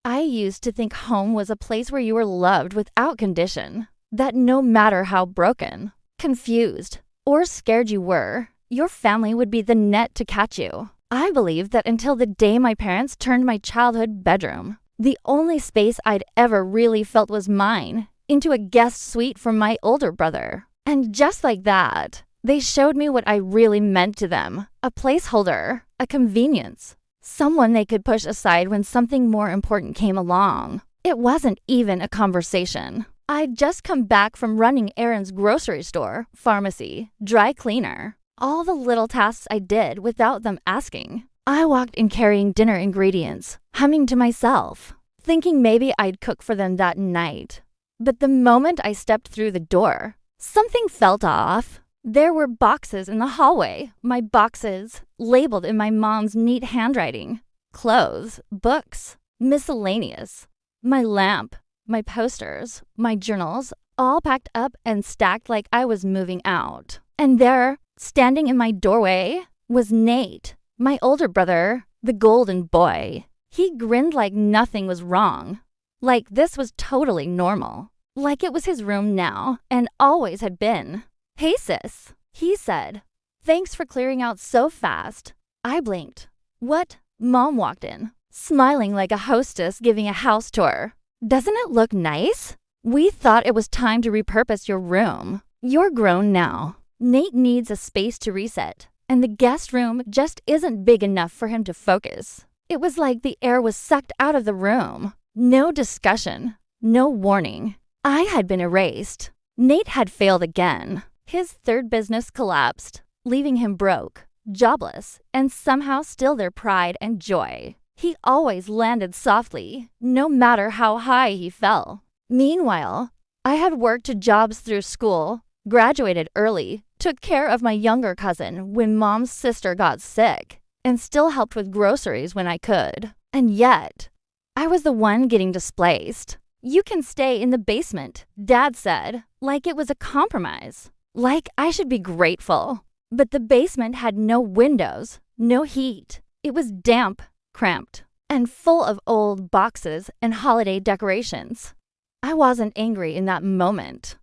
I used to think home was a place where you were loved without condition, that no matter how broken, confused, or scared you were, your family would be the net to catch you. I believed that until the day my parents turned my childhood bedroom, the only space I'd ever really felt was mine, into a guest suite for my older brother. And just like that, they showed me what I really meant to them, a placeholder, a convenience, someone they could push aside when something more important came along. It wasn't even a conversation. I'd just come back from running errands, grocery store, pharmacy, dry cleaner, all the little tasks I did without them asking. I walked in carrying dinner ingredients, humming to myself, thinking maybe I'd cook for them that night. But the moment I stepped through the door, something felt off. There were boxes in the hallway, my boxes, labeled in my mom's neat handwriting. Clothes, books, miscellaneous. My lamp, my posters, my journals, all packed up and stacked like I was moving out. And there, standing in my doorway, was Nate, my older brother, the golden boy. He grinned like nothing was wrong, like this was totally normal, like it was his room now and always had been. "Hey sis," he said. "Thanks for clearing out so fast." I blinked. "What?" Mom walked in, smiling like a hostess giving a house tour. "Doesn't it look nice? We thought it was time to repurpose your room. You're grown now. Nate needs a space to reset, and the guest room just isn't big enough for him to focus." It was like the air was sucked out of the room. No discussion, no warning. I had been erased. Nate had failed again. His third business collapsed, leaving him broke, jobless, and somehow still their pride and joy. He always landed softly, no matter how high he fell. Meanwhile, I had worked 2 jobs through school, graduated early, took care of my younger cousin when Mom's sister got sick, and still helped with groceries when I could. And yet, I was the one getting displaced. "You can stay in the basement," Dad said, like it was a compromise, like I should be grateful. But the basement had no windows, no heat. It was damp, cramped, and full of old boxes and holiday decorations. I wasn't angry in that moment.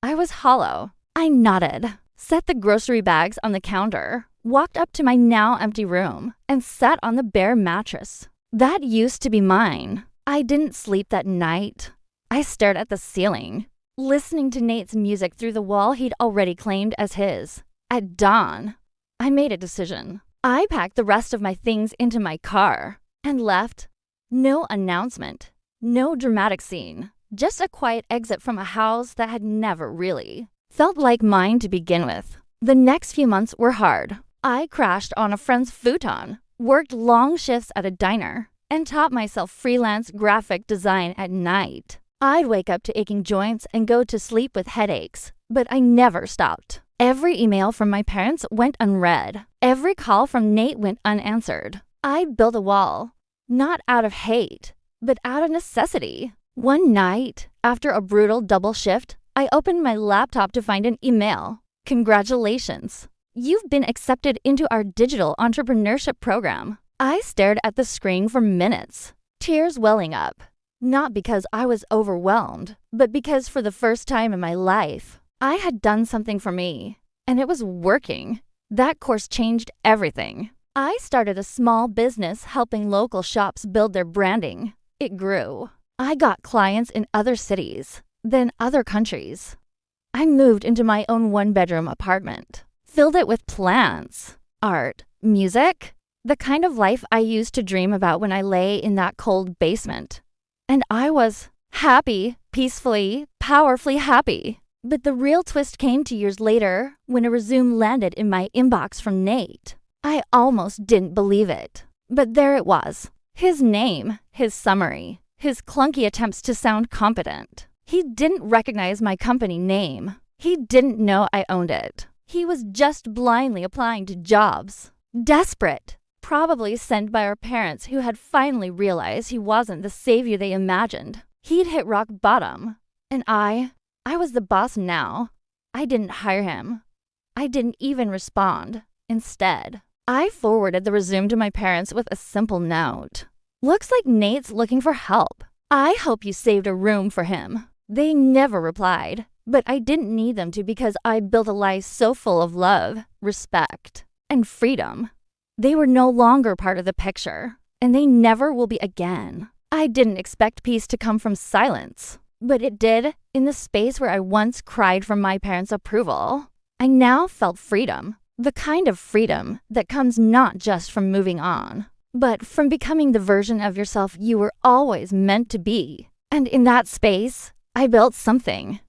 I was hollow. I nodded, set the grocery bags on the counter, walked up to my now empty room, and sat on the bare mattress. That used to be mine. I didn't sleep that night. I stared at the ceiling, listening to Nate's music through the wall he'd already claimed as his. At dawn, I made a decision. I packed the rest of my things into my car and left. No announcement, no dramatic scene, just a quiet exit from a house that had never really felt like mine to begin with. The next few months were hard. I crashed on a friend's futon, worked long shifts at a diner, and taught myself freelance graphic design at night. I'd wake up to aching joints and go to sleep with headaches, but I never stopped. Every email from my parents went unread. Every call from Nate went unanswered. I built a wall, not out of hate, but out of necessity. One night, after a brutal double shift, I opened my laptop to find an email. "Congratulations. You've been accepted into our digital entrepreneurship program." I stared at the screen for minutes, tears welling up. Not because I was overwhelmed, but because for the first time in my life, I had done something for me, and it was working. That course changed everything. I started a small business helping local shops build their branding. It grew. I got clients in other cities, then other countries. I moved into my own 1-bedroom apartment, filled it with plants, art, music, the kind of life I used to dream about when I lay in that cold basement. And I was happy, peacefully, powerfully happy. But the real twist came 2 years later when a resume landed in my inbox from Nate. I almost didn't believe it. But there it was. His name, his summary, his clunky attempts to sound competent. He didn't recognize my company name. He didn't know I owned it. He was just blindly applying to jobs. Desperate. Probably sent by our parents who had finally realized he wasn't the savior they imagined. He'd hit rock bottom. And I was the boss now. I didn't hire him. I didn't even respond. Instead, I forwarded the resume to my parents with a simple note. Looks like Nate's looking for help. I hope you saved a room for him. They never replied, but I didn't need them to because I built a life so full of love, respect, and freedom. They were no longer part of the picture, and they never will be again. I didn't expect peace to come from silence, but it did in the space where I once cried from my parents' approval. I now felt freedom, the kind of freedom that comes not just from moving on, but from becoming the version of yourself you were always meant to be. And in that space, I built something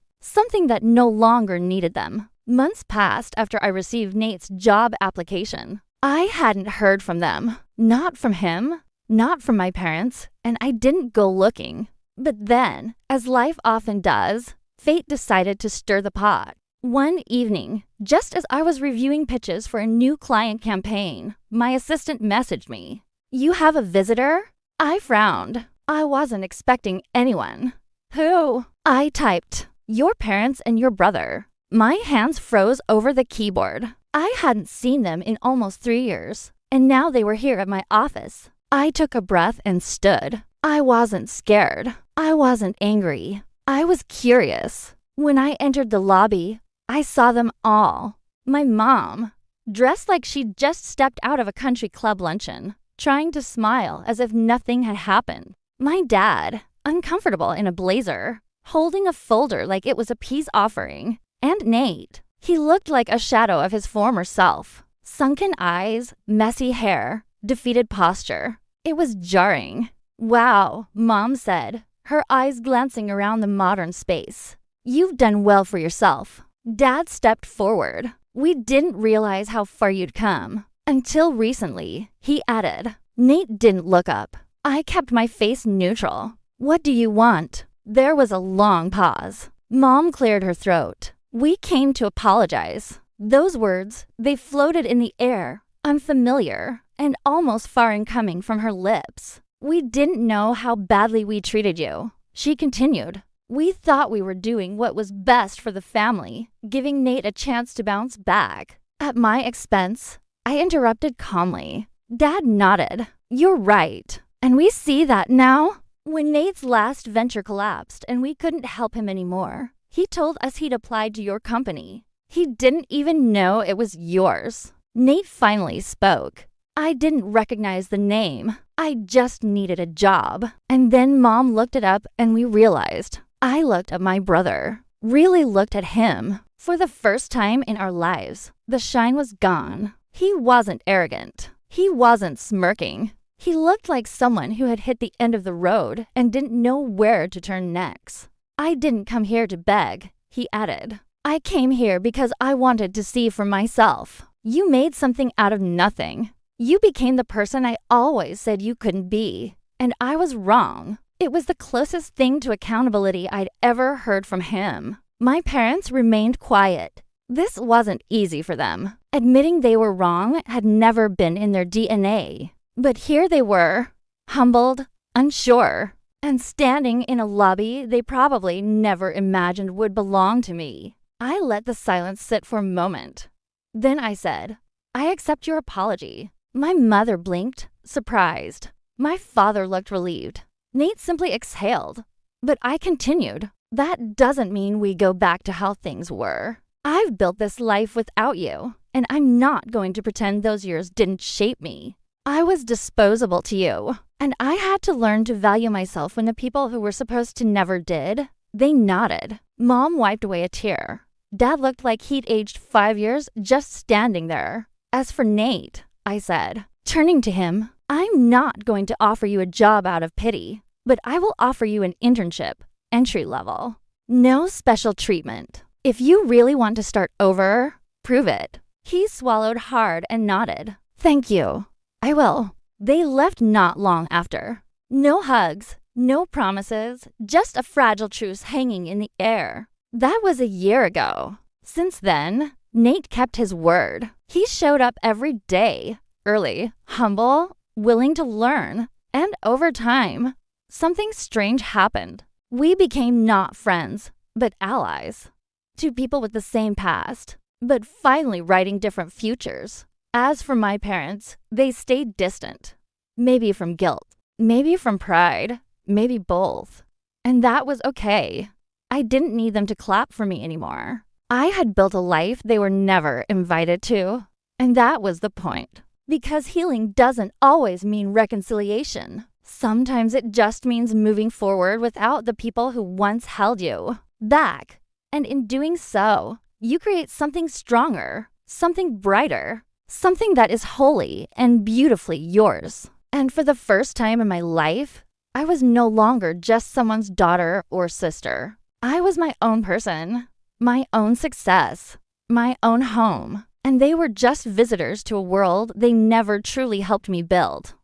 that no longer needed them. Months passed after I received Nate's job application. I hadn't heard from them, not from him, not from my parents, and I didn't go looking. But then, as life often does, fate decided to stir the pot. One evening, just as I was reviewing pitches for a new client campaign, my assistant messaged me. "You have a visitor?" I frowned. I wasn't expecting anyone. "Who?" I typed, "Your parents and your brother." My hands froze over the keyboard. I hadn't seen them in almost 3 years, and now they were here at my office. I took a breath and stood. I wasn't scared. I wasn't angry. I was curious. When I entered the lobby, I saw them all. My mom, dressed like she'd just stepped out of a country club luncheon, trying to smile as if nothing had happened. My dad, uncomfortable in a blazer, holding a folder like it was a peace offering. And Nate. He looked like a shadow of his former self. Sunken eyes, messy hair, defeated posture. It was jarring. "Wow," Mom said, her eyes glancing around the modern space. "You've done well for yourself." Dad stepped forward. "We didn't realize how far you'd come. Until recently," he added. Nate didn't look up. I kept my face neutral. "What do you want?" There was a long pause. Mom cleared her throat. "We came to apologize." Those words, they floated in the air, unfamiliar, and almost foreign coming from her lips. "We didn't know how badly we treated you," she continued. "We thought we were doing what was best for the family, giving Nate a chance to bounce back. At my expense." I interrupted calmly. Dad nodded. "You're right. And we see that now." When Nate's last venture collapsed and we couldn't help him anymore, he told us he'd applied to your company. He didn't even know it was yours. Nate finally spoke. I didn't recognize the name. I just needed a job. And then Mom looked it up and we realized. I looked at my brother. Really looked at him. For the first time in our lives, the shine was gone. He wasn't arrogant. He wasn't smirking. He looked like someone who had hit the end of the road and didn't know where to turn next. "I didn't come here to beg," he added. "I came here because I wanted to see for myself. You made something out of nothing. You became the person I always said you couldn't be. And I was wrong." It was the closest thing to accountability I'd ever heard from him. My parents remained quiet. This wasn't easy for them. Admitting they were wrong had never been in their DNA. But here they were, humbled, unsure, and standing in a lobby they probably never imagined would belong to me. I let the silence sit for a moment. Then I said, "I accept your apology." My mother blinked, surprised. My father looked relieved. Nate simply exhaled. But I continued. "That doesn't mean we go back to how things were. I've built this life without you, and I'm not going to pretend those years didn't shape me. I was disposable to you, and I had to learn to value myself when the people who were supposed to never did." They nodded. Mom wiped away a tear. Dad looked like he'd aged 5 years just standing there. "As for Nate," I said, turning to him, "I'm not going to offer you a job out of pity, but I will offer you an internship, entry level. No special treatment. If you really want to start over, prove it." He swallowed hard and nodded. "Thank you. I will." They left not long after. No hugs, no promises, just a fragile truce hanging in the air. That was a year ago. Since then, Nate kept his word. He showed up every day, early, humble, willing to learn. And over time, something strange happened. We became not friends, but allies. Two people with the same past, but finally writing different futures. As for my parents, they stayed distant. Maybe from guilt, Maybe from pride, maybe both. And that was okay. I didn't need them to clap for me anymore. I had built a life they were never invited to. And that was the point. Because healing doesn't always mean reconciliation. Sometimes it just means moving forward without the people who once held you back. And in doing so, you create something stronger, something brighter, something that is wholly and beautifully yours. And for the first time in my life, I was no longer just someone's daughter or sister. I was my own person, my own success, my own home. And they were just visitors to a world they never truly helped me build.